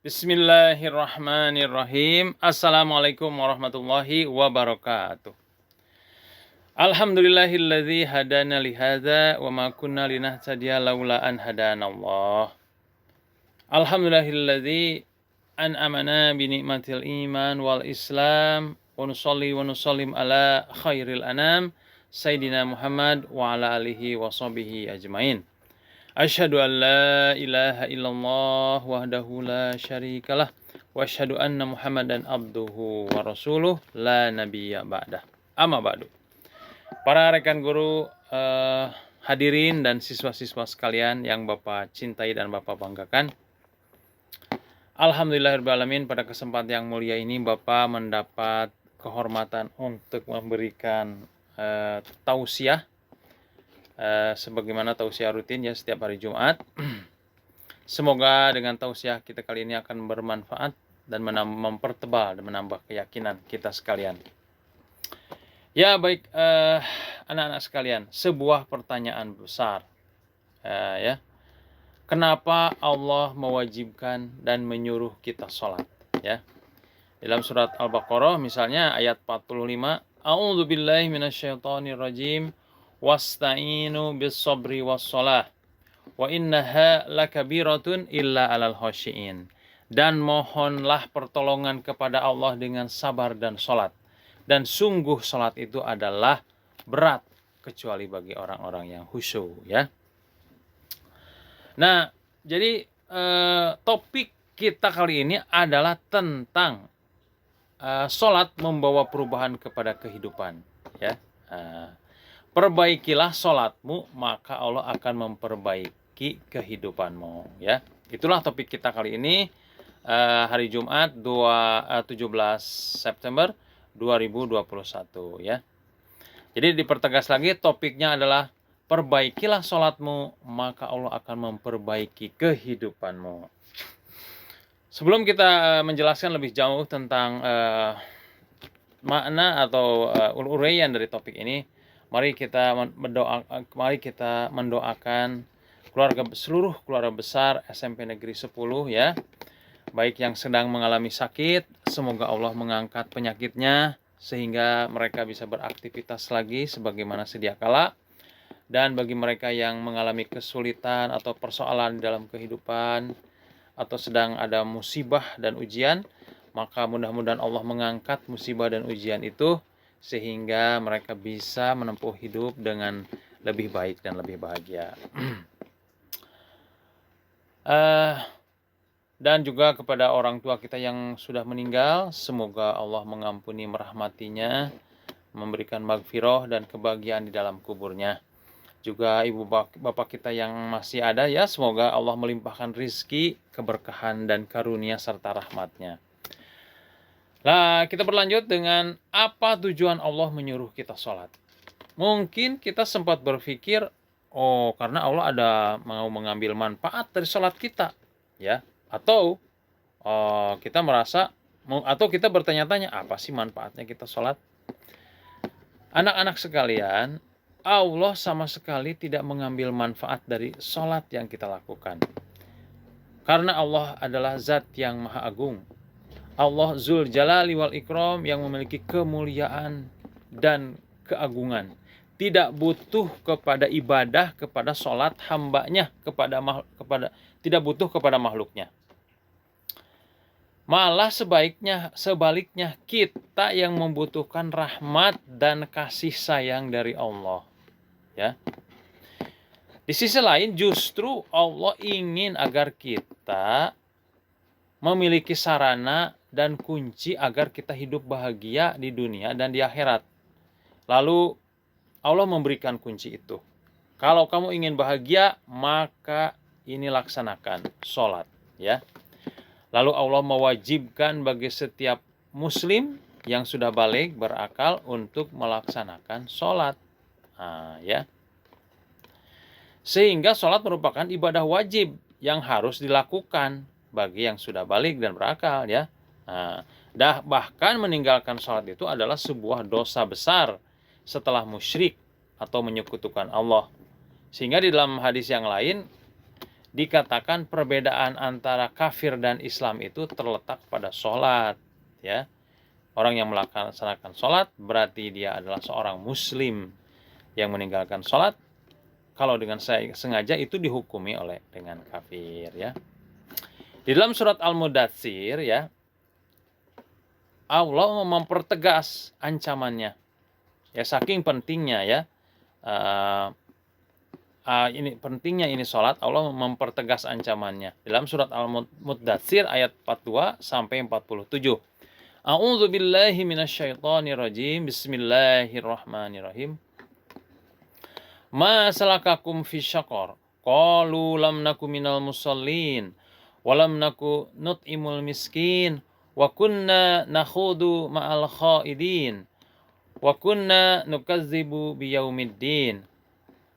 Bismillahirrahmanirrahim. Assalamualaikum warahmatullahi wabarakatuh. Alhamdulillahilladzi hadana li hadza wa ma kunna linahtadiya laula an hadanallah. Alhamdulillahilladzi an'amana bi ni'matil iman wal islam wa nusalli wa nusallim ala khairil anam sayyidina Muhammad wa ala alihi wa sahbihi ajmain. Asyhadu an la ilaha illallah wahdahu la syarikalah wa asyhadu anna Muhammadan abduhu wa rasuluh la nabiyya ba'dah. Amma ba'du. Para rekan guru, hadirin dan siswa-siswa sekalian yang Bapak cintai dan Bapak banggakan. Alhamdulillahirabbil alamin, pada kesempatan yang mulia ini Bapak mendapat kehormatan untuk memberikan tausiah sebagaimana tausiah rutin ya setiap hari Jumat. Semoga dengan tausiah kita kali ini akan bermanfaat dan mempertebal dan menambah keyakinan kita sekalian. Ya baik, anak-anak sekalian, sebuah pertanyaan besar ya. Kenapa Allah mewajibkan dan menyuruh kita sholat ya? Dalam surat Al-Baqarah misalnya ayat 45, A'udzubillahi minasyaitonirrajim. Wasta'inu bis-sabri was-shalah wa innaha lakabiratun illa 'alal khashiin. Dan mohonlah pertolongan kepada Allah dengan sabar dan salat. Dan sungguh salat itu adalah berat kecuali bagi orang-orang yang khusyuk ya. Nah, jadi topik kita kali ini adalah tentang salat membawa perubahan kepada kehidupan ya. Perbaikilah sholatmu, maka Allah akan memperbaiki kehidupanmu ya. Itulah topik kita kali ini, hari Jumat 17 September 2021 ya. Jadi dipertegas lagi, topiknya adalah perbaikilah sholatmu, maka Allah akan memperbaiki kehidupanmu. Sebelum kita menjelaskan lebih jauh tentang makna atau uraian dari topik ini, mari kita mendoakan seluruh keluarga besar SMP Negeri 10 ya. Baik yang sedang mengalami sakit, semoga Allah mengangkat penyakitnya sehingga mereka bisa beraktivitas lagi sebagaimana sedia kala. Dan bagi mereka yang mengalami kesulitan atau persoalan dalam kehidupan atau sedang ada musibah dan ujian, maka mudah-mudahan Allah mengangkat musibah dan ujian itu sehingga mereka bisa menempuh hidup dengan lebih baik dan lebih bahagia. Dan juga kepada orang tua kita yang sudah meninggal, semoga Allah mengampuni, merahmatinya, memberikan maghfirah dan kebahagiaan di dalam kuburnya. Juga ibu bapak kita yang masih ada ya, semoga Allah melimpahkan rizki, keberkahan dan karunia serta rahmatnya. Nah, kita berlanjut dengan apa tujuan Allah menyuruh kita sholat. Mungkin kita sempat berpikir, oh karena Allah ada mau mengambil manfaat dari sholat kita, ya. Atau kita merasa, atau kita bertanya-tanya, apa sih manfaatnya kita sholat? Anak-anak sekalian, Allah sama sekali tidak mengambil manfaat dari sholat yang kita lakukan. Karena Allah adalah zat yang maha agung. Allah Zul Jalali wal Ikram yang memiliki kemuliaan dan keagungan. Tidak butuh kepada ibadah, kepada sholat hambanya, tidak butuh kepada makhluknya. Malah sebaliknya kita yang membutuhkan rahmat dan kasih sayang dari Allah. Ya. Di sisi lain justru Allah ingin agar kita memiliki sarana dan kunci agar kita hidup bahagia di dunia dan di akhirat. Lalu Allah memberikan kunci itu. Kalau kamu ingin bahagia, maka ini laksanakan sholat. Ya. Lalu Allah mewajibkan bagi setiap muslim yang sudah baligh berakal untuk melaksanakan sholat. Ya. Sehingga sholat merupakan ibadah wajib yang harus dilakukan bagi yang sudah baligh dan berakal ya. Bahkan meninggalkan sholat itu adalah sebuah dosa besar setelah musyrik atau menyekutukan Allah. Sehingga di dalam hadis yang lain dikatakan perbedaan antara kafir dan Islam itu terletak pada sholat, ya. Orang yang melaksanakan sholat berarti dia adalah seorang muslim. Yang meninggalkan sholat, kalau dengan sengaja itu dihukumi dengan kafir, ya. Di dalam surat Al-Mudatsir, ya, Allah mempertegas ancamannya. Ya, saking pentingnya, ya. Ini pentingnya ini sholat, Allah mempertegas ancamannya. Dalam surat Al-Mudatsir ayat 42 sampai 47. A'udzu billahi minasyaitonir rajim. Bismillahirrahmanirrahim. Ma salakakum fi syaqar? Qalu lam naku minal musallin wa lam naku nut'imul miskin wa kunna nakhudu ma'al khaidin wa kunna nukazzibu biyaumiddin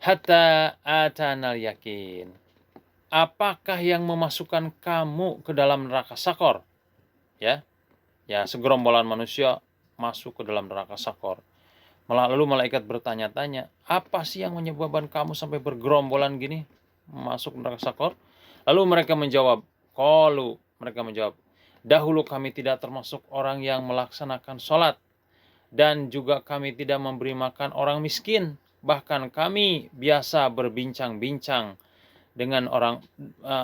hatta atanal yakin. Apakah yang memasukkan kamu ke dalam neraka sakor? Ya, segerombolan manusia masuk ke dalam neraka sakor. Lalu malaikat bertanya-tanya, apa sih yang menyebabkan kamu sampai bergerombolan gini masuk neraka sakor? Lalu mereka menjawab, dahulu kami tidak termasuk orang yang melaksanakan sholat, dan juga kami tidak memberi makan orang miskin. Bahkan kami biasa berbincang-bincang dengan orang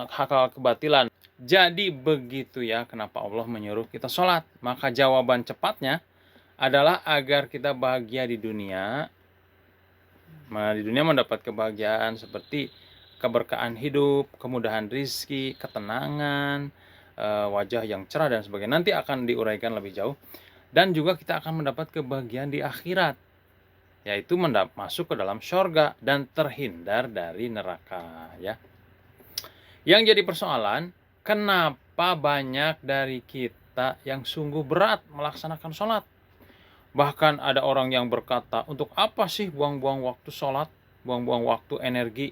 hal kebatilan. Jadi begitu, ya, kenapa Allah menyuruh kita sholat. Maka jawaban cepatnya adalah agar kita bahagia di dunia. Di dunia mendapat kebahagiaan seperti keberkahan hidup, kemudahan rizki, ketenangan, wajah yang cerah dan sebagainya. Nanti akan diuraikan lebih jauh. Dan juga kita akan mendapat kebahagiaan di akhirat, yaitu masuk ke dalam syurga dan terhindar dari neraka, ya. Yang jadi persoalan, kenapa banyak dari kita yang sungguh berat melaksanakan sholat? Bahkan ada orang yang berkata, untuk apa sih buang-buang waktu sholat, buang-buang waktu energi?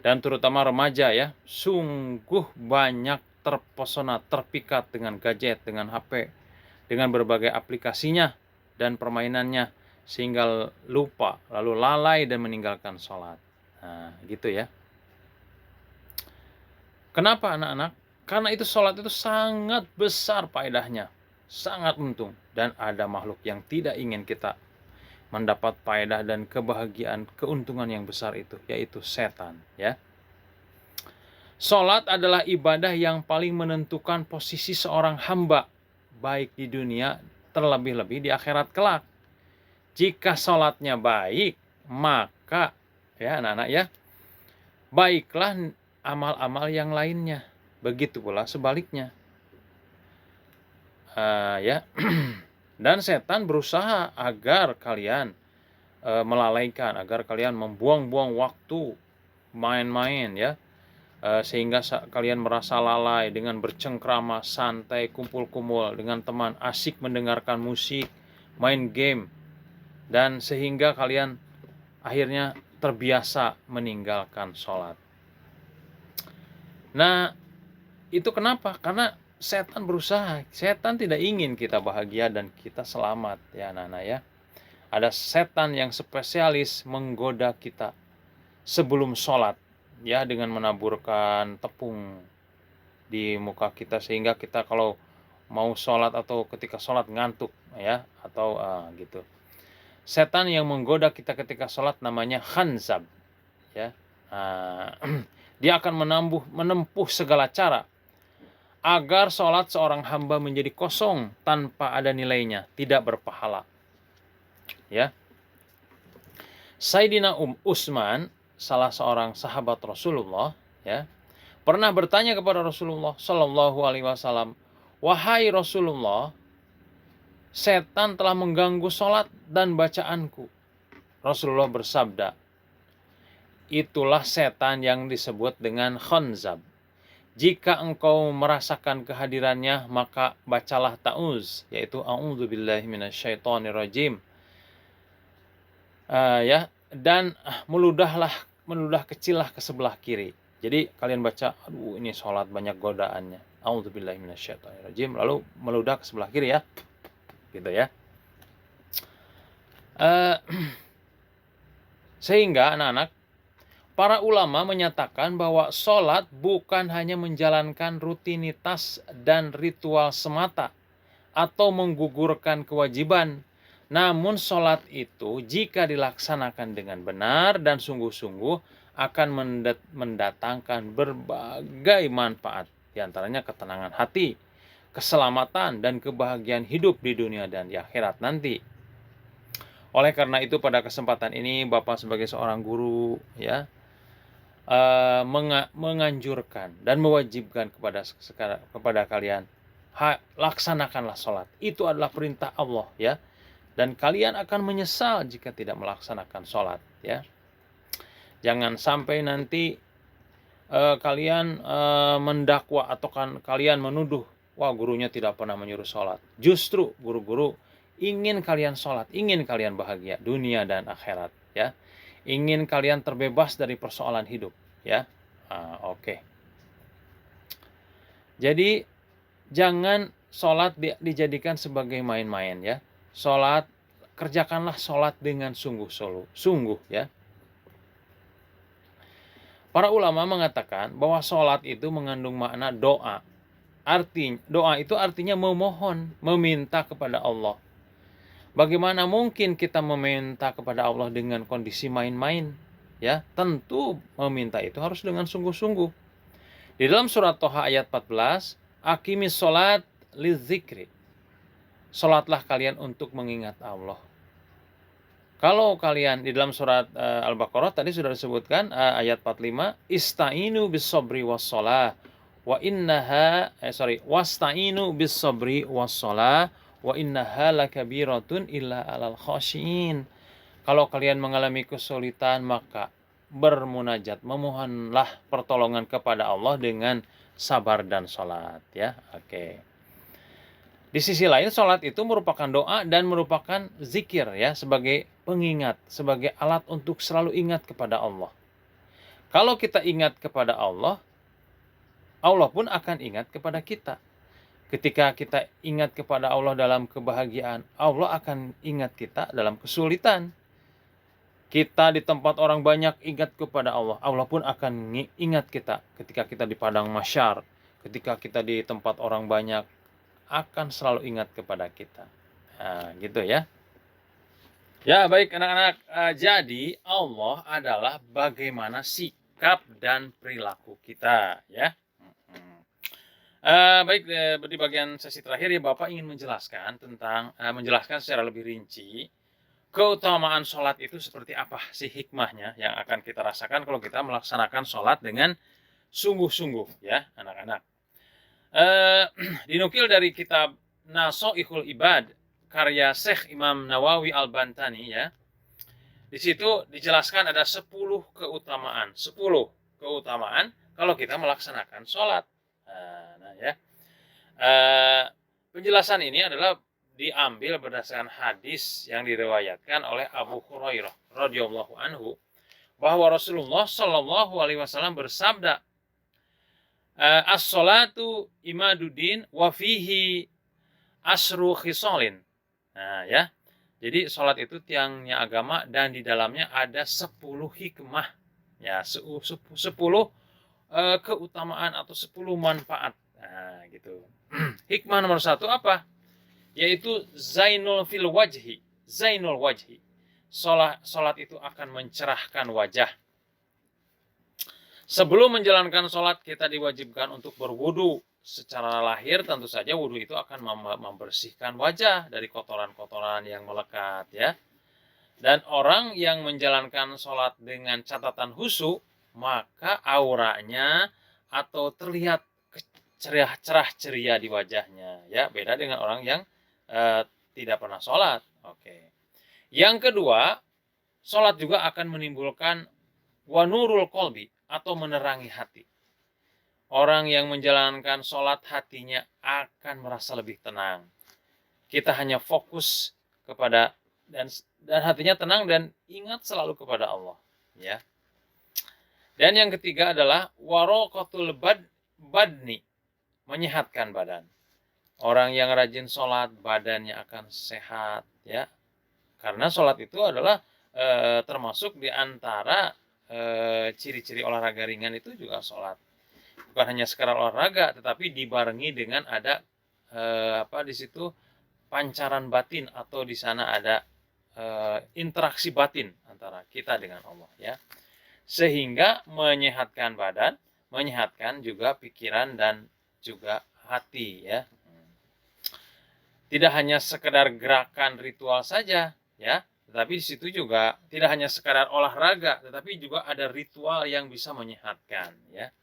Dan terutama remaja, ya, sungguh banyak terpesona, terpikat dengan gadget, dengan HP, dengan berbagai aplikasinya dan permainannya, sehingga lupa, lalu lalai dan meninggalkan sholat. Nah, gitu, ya. Kenapa, anak-anak? Karena itu sholat itu sangat besar faedahnya, sangat untung, dan ada makhluk yang tidak ingin kita mendapat faedah dan kebahagiaan, keuntungan yang besar itu, yaitu setan, ya. Sholat adalah ibadah yang paling menentukan posisi seorang hamba, baik di dunia, terlebih-lebih di akhirat kelak. Jika sholatnya baik, maka, ya anak-anak, ya, baiklah amal-amal yang lainnya. Begitu pula sebaliknya. Ya. Dan setan berusaha agar kalian melalaikan, agar kalian membuang-buang waktu main-main, ya. Sehingga kalian merasa lalai dengan bercengkrama, santai, kumpul-kumpul dengan teman, asik mendengarkan musik, main game, dan sehingga kalian akhirnya terbiasa meninggalkan sholat. Nah, itu kenapa? Karena setan berusaha, setan tidak ingin kita bahagia dan kita selamat, ya anak-anak, ya. Ada setan yang spesialis menggoda kita sebelum sholat, ya, dengan menaburkan tepung di muka kita sehingga kita kalau mau sholat atau ketika sholat ngantuk, ya, atau gitu. Setan yang menggoda kita ketika sholat namanya khanzab, ya. Dia akan menempuh segala cara agar sholat seorang hamba menjadi kosong tanpa ada nilainya, tidak berpahala, ya. Sayyidina Utsman, salah seorang sahabat Rasulullah, ya, pernah bertanya kepada Rasulullah Shallallahu Alaihi Wasallam, wahai Rasulullah, setan telah mengganggu sholat dan bacaanku. Rasulullah bersabda, itulah setan yang disebut dengan khanzab. Jika engkau merasakan kehadirannya, maka bacalah ta'uz, yaitu a'udzubillahi minasyaitonir rajim. Ya, dan meludah kecillah ke sebelah kiri. Jadi kalian baca, aduh ini sholat banyak godaannya, a'udzubillahi minasyaitonir rajim, lalu meludah ke sebelah kiri, ya, gitu, ya. Sehingga anak-anak, Para ulama menyatakan bahwa sholat bukan hanya menjalankan rutinitas dan ritual semata atau menggugurkan kewajiban. Namun sholat itu jika dilaksanakan dengan benar dan sungguh-sungguh akan mendatangkan berbagai manfaat. Di antaranya ketenangan hati, keselamatan, dan kebahagiaan hidup di dunia dan di akhirat nanti. Oleh karena itu pada kesempatan ini Bapak sebagai seorang guru ya menganjurkan dan mewajibkan kepada kalian, laksanakanlah sholat. Itu adalah perintah Allah ya. Dan kalian akan menyesal jika tidak melaksanakan sholat ya. Jangan sampai nanti kalian mendakwa atau kalian menuduh, wah gurunya tidak pernah menyuruh sholat. Justru guru-guru ingin kalian sholat, ingin kalian bahagia dunia dan akhirat ya. Ingin kalian terbebas dari persoalan hidup ya. Oke. Jadi jangan sholat dijadikan sebagai main-main ya. Sholat, kerjakanlah sholat dengan sungguh ya. Para ulama mengatakan bahwa sholat itu mengandung makna doa. Doa itu artinya memohon, meminta kepada Allah. Bagaimana mungkin kita meminta kepada Allah dengan kondisi main-main? Ya, tentu meminta itu harus dengan sungguh-sungguh. Di dalam surat Toha ayat 14, aqimis sholat lidzikri. Sholatlah kalian untuk mengingat Allah. Kalau kalian di dalam surat Al-Baqarah tadi sudah disebutkan ayat 45, ista'inu bis-sabri was-shalah wa innaha wasta'inu bis-sabri was-shalah wa innaha lakabiratun illa 'alal khashiin. Kalau kalian mengalami kesulitan maka bermunajat, memohonlah pertolongan kepada Allah dengan sabar dan salat ya. Oke. Di sisi lain salat itu merupakan doa dan merupakan zikir ya, sebagai pengingat, sebagai alat untuk selalu ingat kepada Allah. Kalau kita ingat kepada Allah, Allah pun akan ingat kepada kita. Ketika kita ingat kepada Allah dalam kebahagiaan, Allah akan ingat kita dalam kesulitan. Kita di tempat orang banyak ingat kepada Allah, Allah pun akan ingat kita. Ketika kita di padang mahsyar, ketika kita di tempat orang banyak, akan selalu ingat kepada kita. Nah, gitu ya. Ya, baik anak-anak. Jadi Allah adalah bagaimana sikap dan perilaku kita, ya. Baik, di bagian sesi terakhir ya Bapak ingin menjelaskan menjelaskan secara lebih rinci keutamaan sholat itu seperti apa sih hikmahnya yang akan kita rasakan kalau kita melaksanakan sholat dengan sungguh-sungguh ya anak-anak. Dinukil dari kitab Nashaikhul Ibad karya Syekh Imam Nawawi Al-Bantani ya. Di situ dijelaskan ada 10 keutamaan kalau kita melaksanakan sholat. Nah ya, penjelasan ini adalah diambil berdasarkan hadis yang diriwayatkan oleh Abu Hurairah radhiyallahu anhu bahwa Rasulullah Shallallahu alaihi wasallam bersabda, as-sholatu imaduddin wa fihi asru khisalin. Nah ya, jadi sholat itu tiangnya agama dan di dalamnya ada 10 hikmah ya, 10 keutamaan atau 10 manfaat. Nah, gitu. Hikmah nomor 1 apa? Yaitu zainul wajhi. Salat itu akan mencerahkan wajah. Sebelum menjalankan salat kita diwajibkan untuk berwudu. Secara lahir tentu saja wudu itu akan membersihkan wajah dari kotoran-kotoran yang melekat ya. Dan orang yang menjalankan salat dengan catatan khusyuk, maka auranya atau terlihat cerah ceria di wajahnya ya, beda dengan orang yang tidak pernah sholat. Oke. Yang kedua, sholat juga akan menimbulkan wanurul qalbi atau menerangi hati. Orang yang menjalankan sholat hatinya akan merasa lebih tenang. Kita hanya fokus kepada dan hatinya tenang dan ingat selalu kepada Allah ya. Dan yang ketiga adalah waraqatul badni, menyehatkan badan. Orang yang rajin sholat badannya akan sehat ya, karena sholat itu adalah termasuk di antara ciri-ciri olahraga ringan itu juga sholat. Bukan hanya sekedar olahraga, tetapi dibarengi dengan ada di situ pancaran batin, atau di sana ada interaksi batin antara kita dengan Allah, ya. Sehingga menyehatkan badan, menyehatkan juga pikiran dan juga hati, ya. Tidak hanya sekedar gerakan ritual saja, ya, tetapi di situ juga tidak hanya sekedar olahraga, tetapi juga ada ritual yang bisa menyehatkan, ya.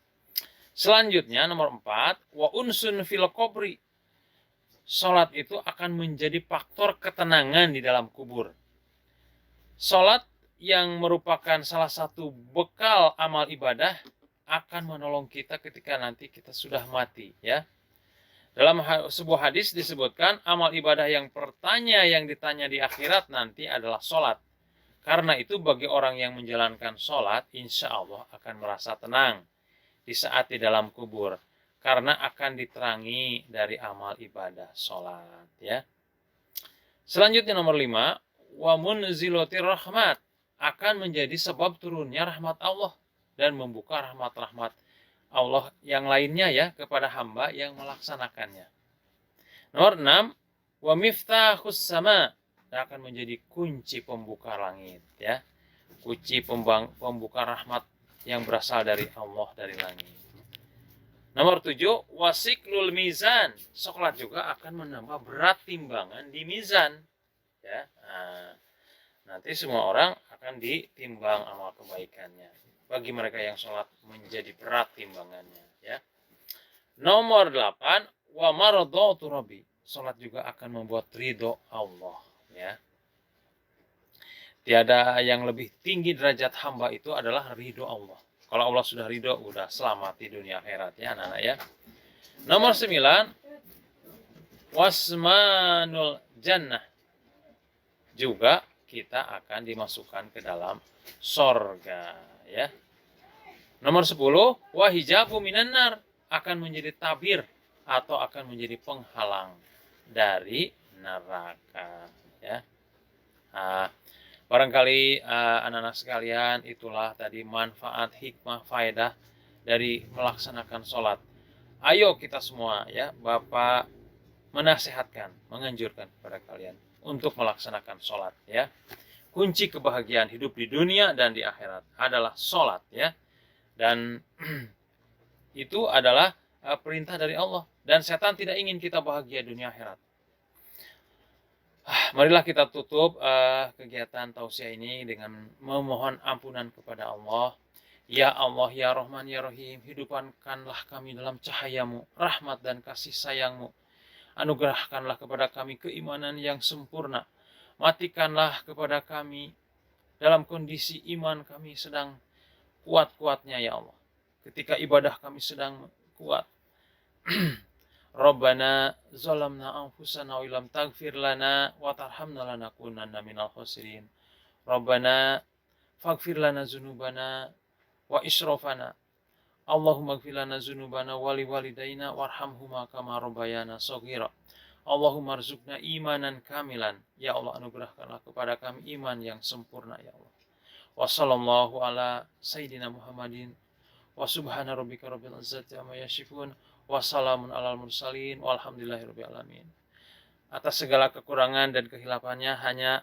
Selanjutnya nomor 4, wa unsun fil qabri. Salat itu akan menjadi faktor ketenangan di dalam kubur. Salat yang merupakan salah satu bekal amal ibadah akan menolong kita ketika nanti kita sudah mati, ya. Dalam sebuah hadis disebutkan amal ibadah yang ditanya di akhirat nanti adalah sholat. Karena itu bagi orang yang menjalankan sholat, insya Allah akan merasa tenang di saat di dalam kubur. Karena akan diterangi dari amal ibadah sholat, ya. Selanjutnya nomor 5, wa munzilotir rahmat, akan menjadi sebab turunnya rahmat Allah dan membuka rahmat-rahmat Allah yang lainnya, ya, kepada hamba yang melaksanakannya. Nomor 6, wa miftahus sama, akan menjadi kunci pembuka langit, ya. Kunci pembuka rahmat yang berasal dari Allah, dari langit. Nomor 7, wasiklul mizan, salat juga akan menambah berat timbangan di mizan, ya. Nah, nanti semua orang akan ditimbang amal kebaikannya. Bagi mereka yang sholat menjadi berat timbangannya, ya. Nomor 8, wa maradatu rabbi, sholat juga akan membuat ridho Allah, ya. Tiada yang lebih tinggi derajat hamba itu adalah ridho Allah. Kalau Allah sudah ridho, udah selamat di dunia akhirat, ya anak-anak, ya. Nomor 9, wasmanul jannah, juga kita akan dimasukkan ke dalam sorga, ya. Nomor 10, wa hijabu minan nar, akan menjadi tabir atau akan menjadi penghalang dari neraka, ya. Nah, barangkali anak-anak sekalian, itulah tadi manfaat, hikmah, faedah dari melaksanakan sholat. Ayo kita semua, ya, Bapak menasihatkan, menganjurkan kepada kalian untuk melaksanakan sholat, ya. Kunci kebahagiaan hidup di dunia dan di akhirat adalah sholat, ya. Dan itu adalah perintah dari Allah. Dan setan tidak ingin kita bahagia dunia akhirat. Marilah kita tutup kegiatan tausiah ini dengan memohon ampunan kepada Allah. Ya Allah, ya Rahman, ya Rahim, hidupkanlah kami dalam cahayamu, rahmat dan kasih sayangmu. Anugerahkanlah kepada kami keimanan yang sempurna. Matikanlah kepada kami dalam kondisi iman kami sedang kuat-kuatnya, ya Allah. Ketika ibadah kami sedang kuat. Rabbana zalamna anfusana wa illam taghfir lana wa tarhamna lanakunanna minal khasirin. Rabbana faghfir lana dzunubana wa israfana. Allahumma ighfir lana dzunubana wa liwalidayna warhamhuma kama rabbayana shaghira. Allahumma rzuqna imanan kamilan. Ya Allah, anugerahkanlah kepada kami iman yang sempurna, ya Allah. Wa sallallahu ala sayyidina Muhammadin wa subhana rabbika rabbil izzati amma yasifun wa salamun alal mursalin walhamdulillahirabbil alamin. Atas segala kekurangan dan kehilafannya hanya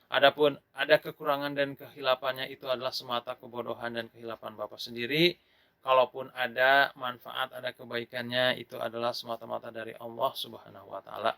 adapun ada kekurangan dan kehilafannya itu adalah semata kebodohan dan kehilapan Bapak sendiri. Kalaupun ada manfaat, ada kebaikannya, itu adalah semata-mata dari Allah Subhanahu wa taala.